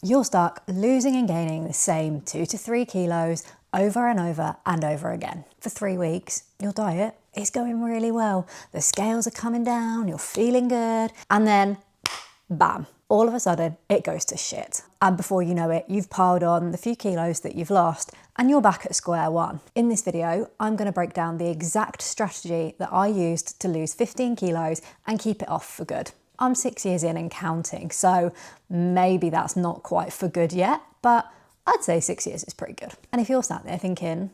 you're stuck losing and gaining the same 2 to 3 kilos over and over and over again. For 3 weeks, your diet is going really well. The scales are coming down, you're feeling good, and then bam, all of a sudden it goes to shit. And before you know it, you've piled on the few kilos that you've lost and you're back at square one. In this video, I'm going to break down the exact strategy that I used to lose 15 kilos and keep it off for good. I'm 6 years in and counting, so maybe that's not quite for good yet, but I'd say 6 years is pretty good. And if you're sat there thinking,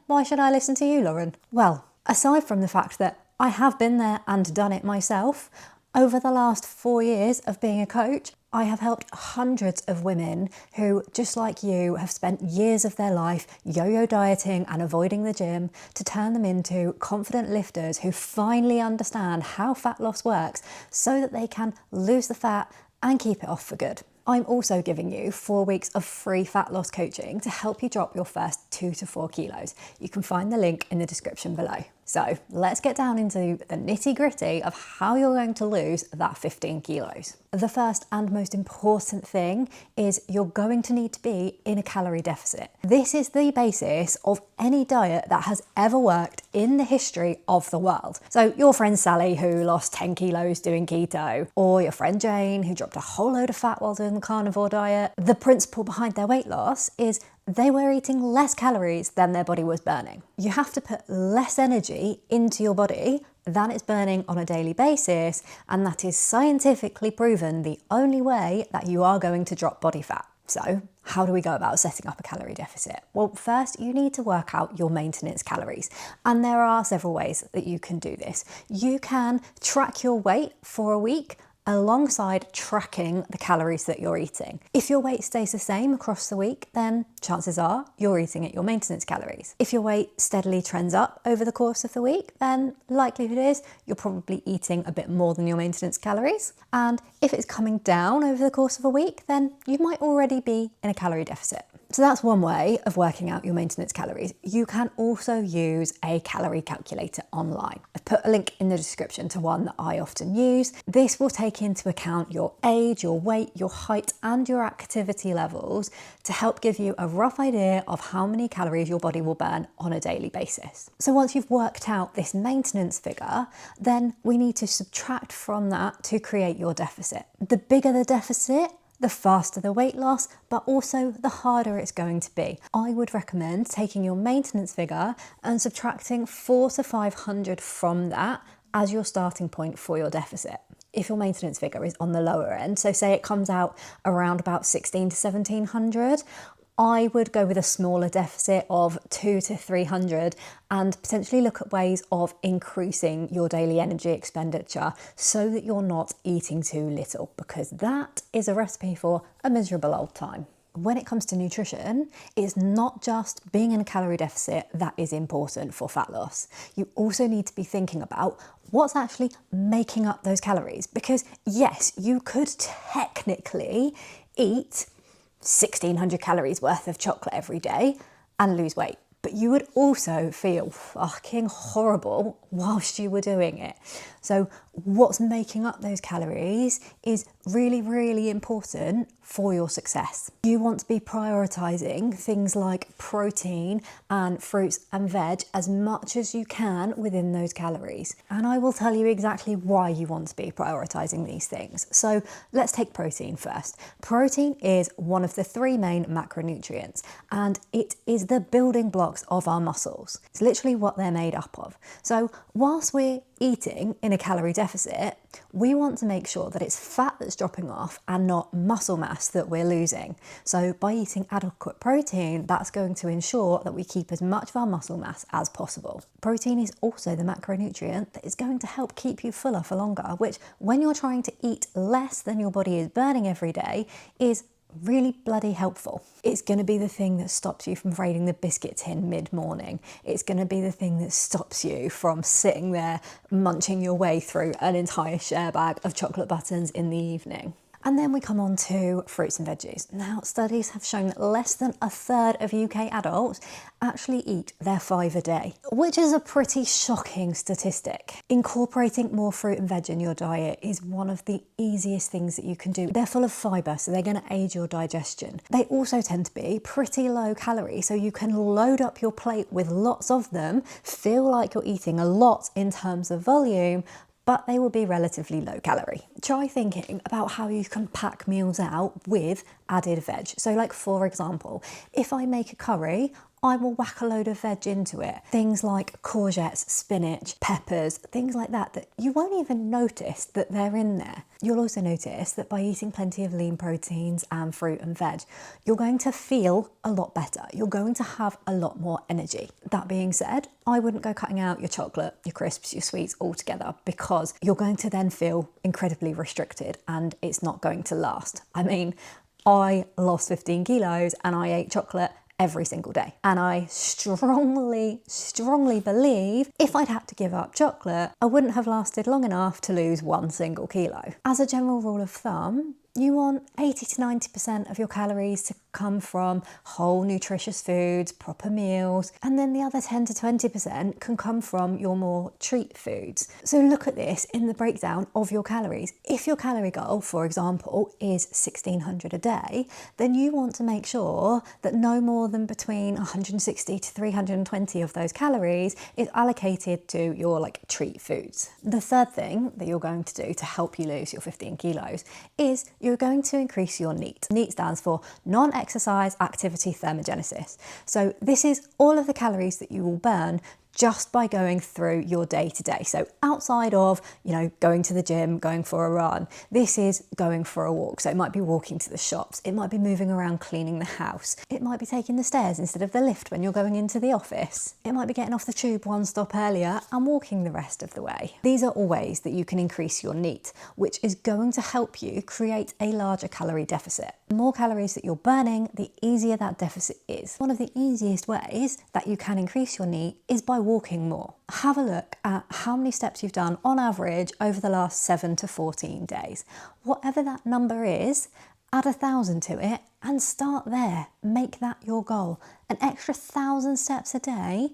why should I listen to you, Lauren? Well, aside from the fact that I have been there and done it myself, over the last 4 years of being a coach, I have helped hundreds of women who, just like you, have spent years of their life yo-yo dieting and avoiding the gym to turn them into confident lifters who finally understand how fat loss works so that they can lose the fat and keep it off for good. I'm also giving you 4 weeks of free fat loss coaching to help you drop your first 2 to 4 kilos. You can find the link in the description below. So let's get down into the nitty gritty of how you're going to lose that 15 kilos. The first and most important thing is you're going to need to be in a calorie deficit. This is the basis of any diet that has ever worked in the history of the world. So your friend Sally, who lost 10 kilos doing keto, or your friend Jane, who dropped a whole load of fat while doing the carnivore diet, the principle behind their weight loss is they were eating less calories than their body was burning. You have to put less energy into your body than it's burning on a daily basis, and that is scientifically proven the only way that you are going to drop body fat. So how do we go about setting up a calorie deficit? Well, first you need to work out your maintenance calories, and there are several ways that you can do this. You can track your weight for a week alongside tracking the calories that you're eating. If your weight stays the same across the week, then chances are you're eating at your maintenance calories. If your weight steadily trends up over the course of the week, then likelihood is you're probably eating a bit more than your maintenance calories. And if it's coming down over the course of a week, then you might already be in a calorie deficit. So that's one way of working out your maintenance calories. You can also use a calorie calculator online. I've put a link in the description to one that I often use. This will take into account your age, your weight, your height, and your activity levels to help give you a rough idea of how many calories your body will burn on a daily basis. So once you've worked out this maintenance figure, then we need to subtract from that to create your deficit. The bigger the deficit, the faster the weight loss, but also the harder it's going to be. I would recommend taking your maintenance figure and subtracting 400 to 500 from that as your starting point for your deficit. If your maintenance figure is on the lower end, so say it comes out around about 16 to 1700, I would go with a smaller deficit of 200 to 300 and potentially look at ways of increasing your daily energy expenditure so that you're not eating too little, because that is a recipe for a miserable old time. When it comes to nutrition, it's not just being in a calorie deficit that is important for fat loss. You also need to be thinking about what's actually making up those calories, because yes, you could technically eat 1600 calories worth of chocolate every day and lose weight, but you would also feel fucking horrible whilst you were doing it. So what's making up those calories is really, really important for your success. You want to be prioritizing things like protein and fruits and veg as much as you can within those calories. And I will tell you exactly why you want to be prioritizing these things. So let's take protein first. Protein is one of the 3 main macronutrients, and it is the building blocks of our muscles. It's literally what they're made up of. So whilst we're eating in a calorie deficit, we want to make sure that it's fat that's dropping off and not muscle mass that we're losing. So by eating adequate protein, that's going to ensure that we keep as much of our muscle mass as possible. Protein is also the macronutrient that is going to help keep you fuller for longer, which when you're trying to eat less than your body is burning every day is really bloody helpful. It's going to be the thing that stops you from raiding the biscuit tin mid-morning. It's going to be the thing that stops you from sitting there munching your way through an entire share bag of chocolate buttons in the evening. And then we come on to fruits and veggies. Now, studies have shown that less than a third of UK adults actually eat their 5 a day, which is a pretty shocking statistic. Incorporating more fruit and veg in your diet is one of the easiest things that you can do. They're full of fibre, so they're going to aid your digestion. They also tend to be pretty low calorie, so you can load up your plate with lots of them, feel like you're eating a lot in terms of volume, but they will be relatively low calorie. Try thinking about how you can pack meals out with added veg. So like, for example, if I make a curry, I will whack a load of veg into it. Things like courgettes, spinach, peppers, things like that, that you won't even notice that they're in there. You'll also notice that by eating plenty of lean proteins and fruit and veg, you're going to feel a lot better. You're going to have a lot more energy. That being said, I wouldn't go cutting out your chocolate, your crisps, your sweets altogether, because you're going to then feel incredibly restricted and it's not going to last. I mean, I lost 15 kilos and I ate chocolate every single day. And I strongly believe if I'd had to give up chocolate, I wouldn't have lasted long enough to lose 1 single kilo. As a general rule of thumb, you want 80 to 90% of your calories to come from whole nutritious foods, proper meals, and then the other 10 to 20% can come from your more treat foods. So look at this in the breakdown of your calories. If your calorie goal, for example, is 1600 a day, then you want to make sure that no more than between 160 to 320 of those calories is allocated to your treat foods. The third thing that you're going to do to help you lose your 15 kilos is you're going to increase your NEAT. NEAT stands for non-exercise activity thermogenesis. So this is all of the calories that you will burn just by going through your day to day. So outside of, going to the gym, going for a run, this is going for a walk. So it might be walking to the shops. It might be moving around cleaning the house. It might be taking the stairs instead of the lift when you're going into the office. It might be getting off the tube one stop earlier and walking the rest of the way. These are all ways that you can increase your NEAT, which is going to help you create a larger calorie deficit. The more calories that you're burning, the easier that deficit is. One of the easiest ways that you can increase your NEAT is by walking more. Have a look at how many steps you've done on average over the last 7 to 14 days. Whatever that number is, add 1,000 to it and start there. Make that your goal. An extra 1,000 steps a day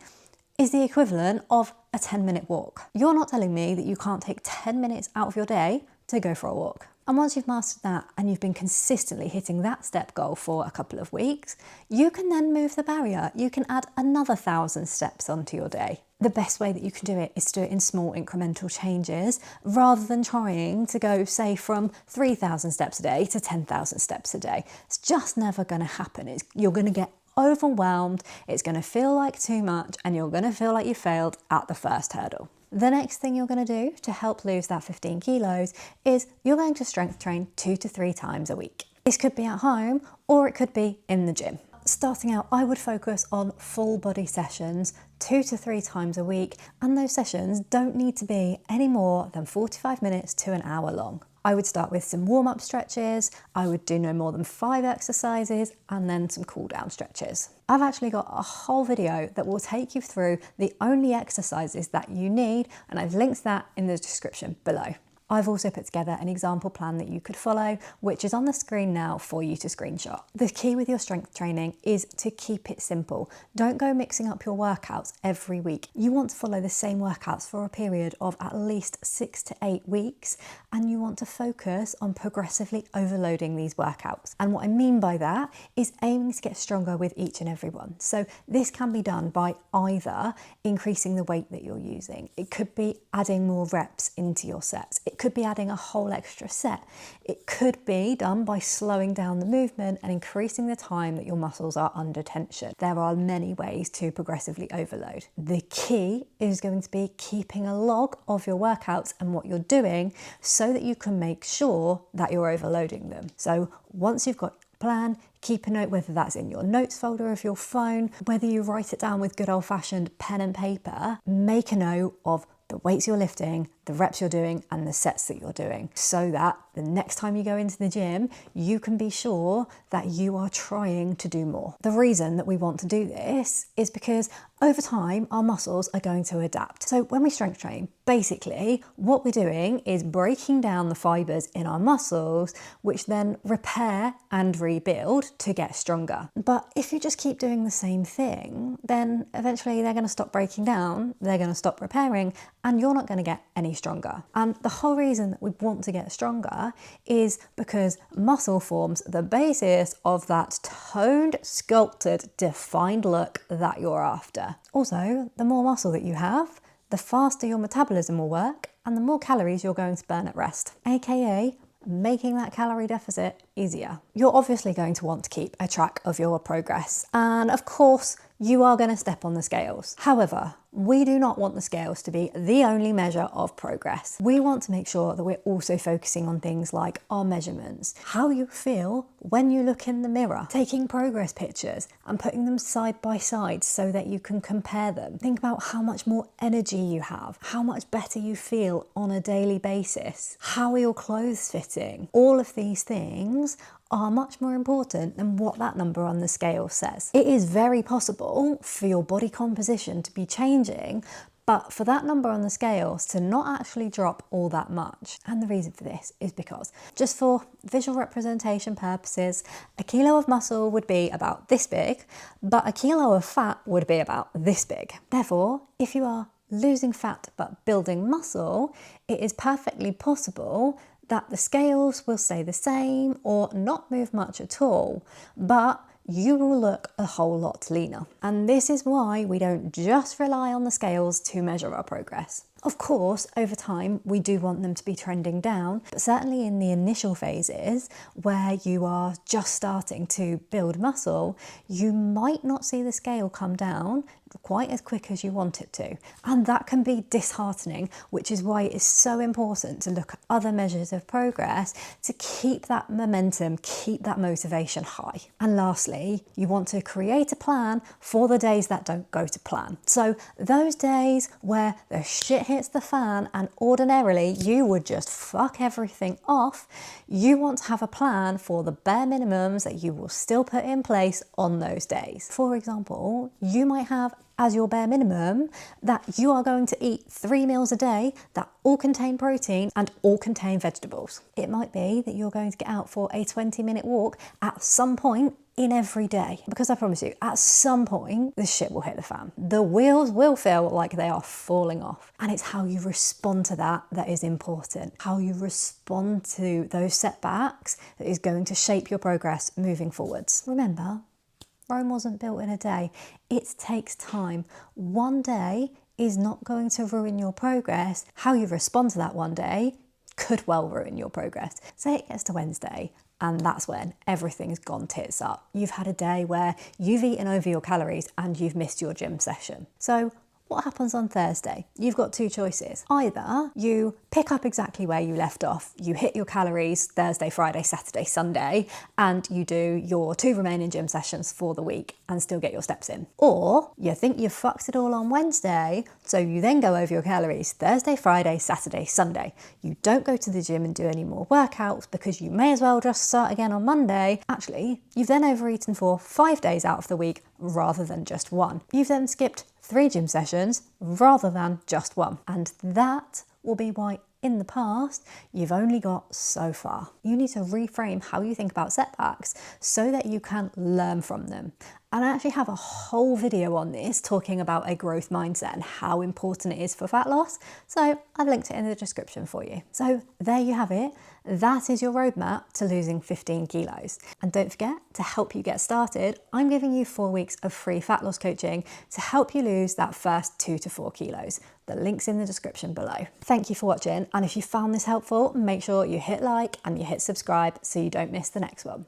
is the equivalent of a 10-minute walk. You're not telling me that you can't take 10 minutes out of your day to go for a walk. And once you've mastered that and you've been consistently hitting that step goal for a couple of weeks, you can then move the barrier. You can add another 1,000 steps onto your day. The best way that you can do it is to do it in small incremental changes rather than trying to go, say, from 3,000 steps a day to 10,000 steps a day. It's just never going to happen. You're going to get overwhelmed, it's going to feel like too much, and you're going to feel like you failed at the first hurdle. The next thing you're going to do to help lose that 15 kilos is you're going to strength train 2 to 3 times a week. This could be at home or it could be in the gym. Starting out, I would focus on full body sessions 2 to 3 times a week, and those sessions don't need to be any more than 45 minutes to an hour long. I would start with some warm-up stretches, I would do no more than 5 exercises, and then some cool-down stretches. I've actually got a whole video that will take you through the only exercises that you need, and I've linked that in the description below. I've also put together an example plan that you could follow, which is on the screen now for you to screenshot. The key with your strength training is to keep it simple. Don't go mixing up your workouts every week. You want to follow the same workouts for a period of at least 6 to 8 weeks, and you want to focus on progressively overloading these workouts. And what I mean by that is aiming to get stronger with each and every one. So this can be done by either increasing the weight that you're using. It could be adding more reps into your sets. It could be adding a whole extra set. It could be done by slowing down the movement and increasing the time that your muscles are under tension. There are many ways to progressively overload. The key is going to be keeping a log of your workouts and what you're doing so that you can make sure that you're overloading them. So once you've got a plan, keep a note, whether that's in your notes folder of your phone, whether you write it down with good old-fashioned pen and paper. Make a note of the weights you're lifting, the the reps you're doing and the sets that you're doing, so that the next time you go into the gym, you can be sure that you are trying to do more. The reason that we want to do this is because over time, our muscles are going to adapt. So when we strength train, basically what we're doing is breaking down the fibers in our muscles, which then repair and rebuild to get stronger. But if you just keep doing the same thing, then eventually they're going to stop breaking down, they're going to stop repairing, and you're not going to get any stronger. And the whole reason that we want to get stronger is because muscle forms the basis of that toned, sculpted, defined look that you're after. Also, the more muscle that you have, the faster your metabolism will work and the more calories you're going to burn at rest, aka making that calorie deficit easier. You're obviously going to want to keep a track of your progress, and of course you are going to step on the scales. However, we do not want the scales to be the only measure of progress. We want to make sure that we're also focusing on things like our measurements, how you feel when you look in the mirror, taking progress pictures and putting them side by side so that you can compare them. Think about how much more energy you have, how much better you feel on a daily basis, how are your clothes fitting. All of these things are much more important than what that number on the scale says. It is very possible for your body composition to be changing, but for that number on the scales to not actually drop all that much. And the reason for this is because, just for visual representation purposes, a kilo of muscle would be about this big, but a kilo of fat would be about this big. Therefore, if you are losing fat but building muscle, it is perfectly possible that the scales will stay the same or not move much at all, but you will look a whole lot leaner. And this is why we don't just rely on the scales to measure our progress. Of course, over time, we do want them to be trending down, but certainly in the initial phases where you are just starting to build muscle, you might not see the scale come down quite as quick as you want it to. And that can be disheartening, which is why it is so important to look at other measures of progress to keep that momentum, keep that motivation high. And lastly, you want to create a plan for the days that don't go to plan. So those days where the shit hits the fan and ordinarily you would just fuck everything off, you want to have a plan for the bare minimums that you will still put in place on those days. For example, you might have as your bare minimum that you are going to eat 3 meals a day that all contain protein and all contain vegetables. It might be that you're going to get out for a 20-minute walk at some point in every day, because I promise you, at some point, the shit will hit the fan. The wheels will feel like they are falling off. And it's how you respond to that that is important. How you respond to those setbacks that is going to shape your progress moving forwards. Remember, Rome wasn't built in a day. It takes time. One day is not going to ruin your progress. How you respond to that one day could well ruin your progress. Say it gets to Wednesday, and that's when everything's gone tits up. You've had a day where you've eaten over your calories and you've missed your gym session. So what happens on Thursday? You've got two choices. Either you pick up exactly where you left off, you hit your calories Thursday, Friday, Saturday, Sunday, and you do your 2 remaining gym sessions for the week and still get your steps in. Or you think you've fucked it all on Wednesday, so you then go over your calories Thursday, Friday, Saturday, Sunday. You don't go to the gym and do any more workouts because you may as well just start again on Monday. Actually, you've then overeaten for 5 days out of the week rather than just 1. You've then skipped 3 gym sessions rather than just 1. And that will be why in the past you've only got so far. You need to reframe how you think about setbacks so that you can learn from them. And I actually have a whole video on this talking about a growth mindset and how important it is for fat loss. So I've linked it in the description for you. So there you have it. That is your roadmap to losing 15 kilos. And don't forget, to help you get started, I'm giving you 4 weeks of free fat loss coaching to help you lose that first 2 to 4 kilos. The link's in the description below. Thank you for watching. And if you found this helpful, make sure you hit like and you hit subscribe so you don't miss the next one.